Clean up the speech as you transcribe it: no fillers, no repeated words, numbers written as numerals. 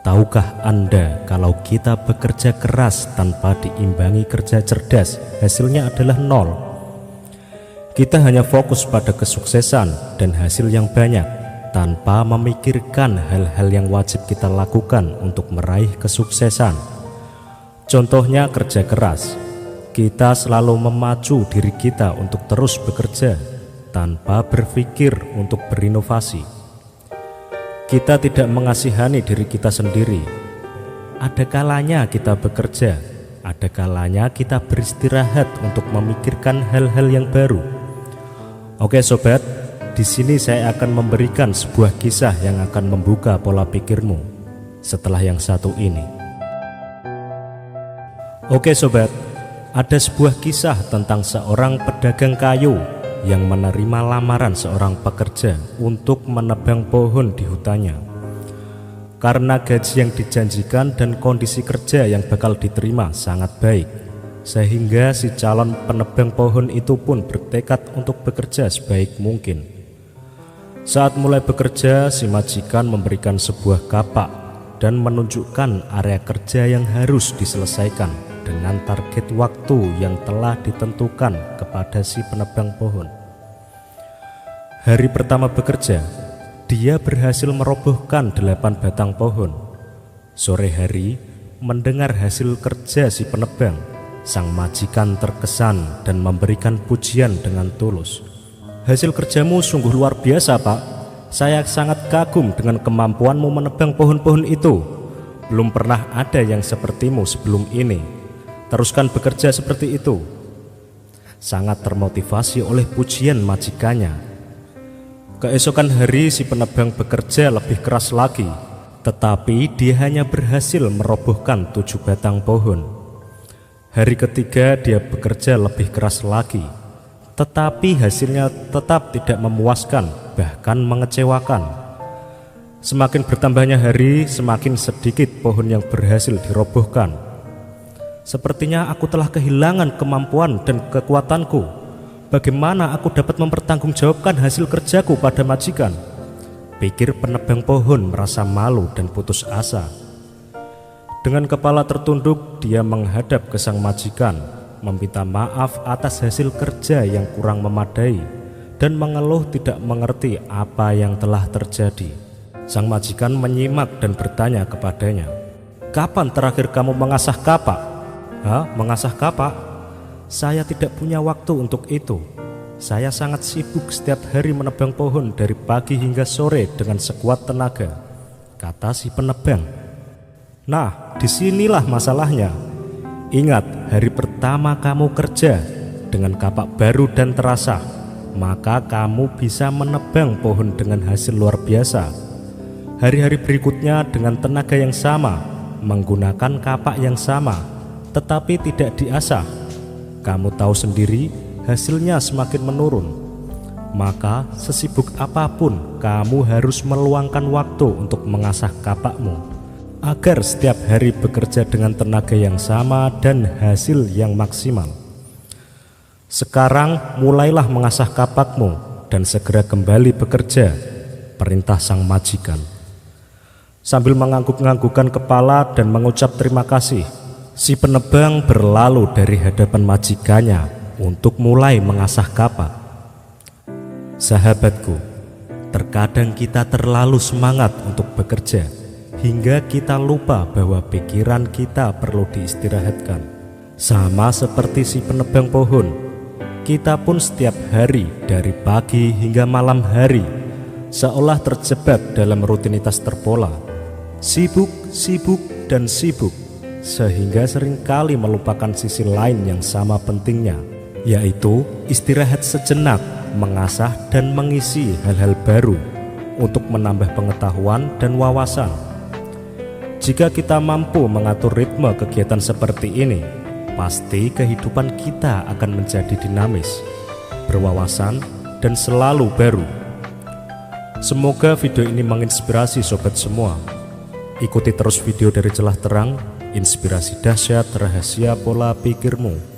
Tahukah Anda kalau kita bekerja keras tanpa diimbangi kerja cerdas, hasilnya adalah nol? Kita hanya fokus pada kesuksesan dan hasil yang banyak, tanpa memikirkan hal-hal yang wajib kita lakukan untuk meraih kesuksesan. Contohnya kerja keras. Kita selalu memacu diri kita untuk terus bekerja, tanpa berpikir untuk berinovasi. Kita tidak mengasihani diri kita sendiri. Ada kalanya kita bekerja, ada kalanya kita beristirahat untuk memikirkan hal-hal yang baru. Oke sobat, di sini saya akan memberikan sebuah kisah yang akan membuka pola pikirmu setelah yang satu ini. Oke sobat, ada sebuah kisah tentang seorang pedagang kayu yang menerima lamaran seorang pekerja untuk menebang pohon di hutannya. Karena gaji yang dijanjikan dan kondisi kerja yang bakal diterima sangat baik, sehingga si calon penebang pohon itu pun bertekad untuk bekerja sebaik mungkin. Saat mulai bekerja, si majikan memberikan sebuah kapak dan menunjukkan area kerja yang harus diselesaikan dengan target waktu yang telah ditentukan kepada si penebang pohon. Hari pertama bekerja, dia berhasil merobohkan 8 batang pohon. Sore hari, mendengar hasil kerja si penebang, sang majikan terkesan dan memberikan pujian dengan tulus. "Hasil kerjamu sungguh luar biasa, Pak. Saya sangat kagum dengan kemampuanmu menebang pohon-pohon itu. Belum pernah ada yang sepertimu sebelum ini. Teruskan bekerja seperti itu." Sangat termotivasi oleh pujian majikannya. Keesokan hari si penebang bekerja lebih keras lagi, tetapi dia hanya berhasil merobohkan 7 batang pohon. Hari ketiga dia bekerja lebih keras lagi, tetapi hasilnya tetap tidak memuaskan, bahkan mengecewakan. Semakin bertambahnya hari, semakin sedikit pohon yang berhasil dirobohkan. "Sepertinya aku telah kehilangan kemampuan dan kekuatanku. Bagaimana aku dapat mempertanggungjawabkan hasil kerjaku pada majikan?" pikir penebang pohon merasa malu dan putus asa. Dengan kepala tertunduk, dia menghadap ke sang majikan, meminta maaf atas hasil kerja yang kurang memadai, dan mengeluh tidak mengerti apa yang telah terjadi. Sang majikan menyimak dan bertanya kepadanya, "Kapan terakhir kamu mengasah kapak?" "Hah, mengasah kapak? Saya tidak punya waktu untuk itu. Saya sangat sibuk setiap hari menebang pohon dari pagi hingga sore dengan sekuat tenaga," kata si penebang. "Nah, disinilah masalahnya. Ingat, hari pertama kamu kerja dengan kapak baru dan terasa, maka kamu bisa menebang pohon dengan hasil luar biasa. Hari-hari berikutnya dengan tenaga yang sama, menggunakan kapak yang sama, tetapi tidak diasah, kamu tahu sendiri hasilnya semakin menurun. Maka sesibuk apapun kamu harus meluangkan waktu untuk mengasah kapakmu, agar setiap hari bekerja dengan tenaga yang sama dan hasil yang maksimal. Sekarang mulailah mengasah kapakmu dan segera kembali bekerja," perintah sang majikan. Sambil mengangguk-anggukkan kepala dan mengucap terima kasih, si penebang berlalu dari hadapan majikannya untuk mulai mengasah kapak. Sahabatku, terkadang kita terlalu semangat untuk bekerja hingga kita lupa bahwa pikiran kita perlu diistirahatkan. Sama seperti si penebang pohon, kita pun setiap hari dari pagi hingga malam hari seolah terjebak dalam rutinitas terpola. Sibuk, sibuk, dan sibuk, sehingga seringkali melupakan sisi lain yang sama pentingnya, yaitu istirahat sejenak, mengasah dan mengisi hal-hal baru untuk menambah pengetahuan dan wawasan. Jika kita mampu mengatur ritme kegiatan seperti ini, pasti kehidupan kita akan menjadi dinamis, berwawasan, dan selalu baru. Semoga video ini menginspirasi sobat semua. Ikuti terus video dari Celah Terang, inspirasi dahsyat rahasia pola pikirmu.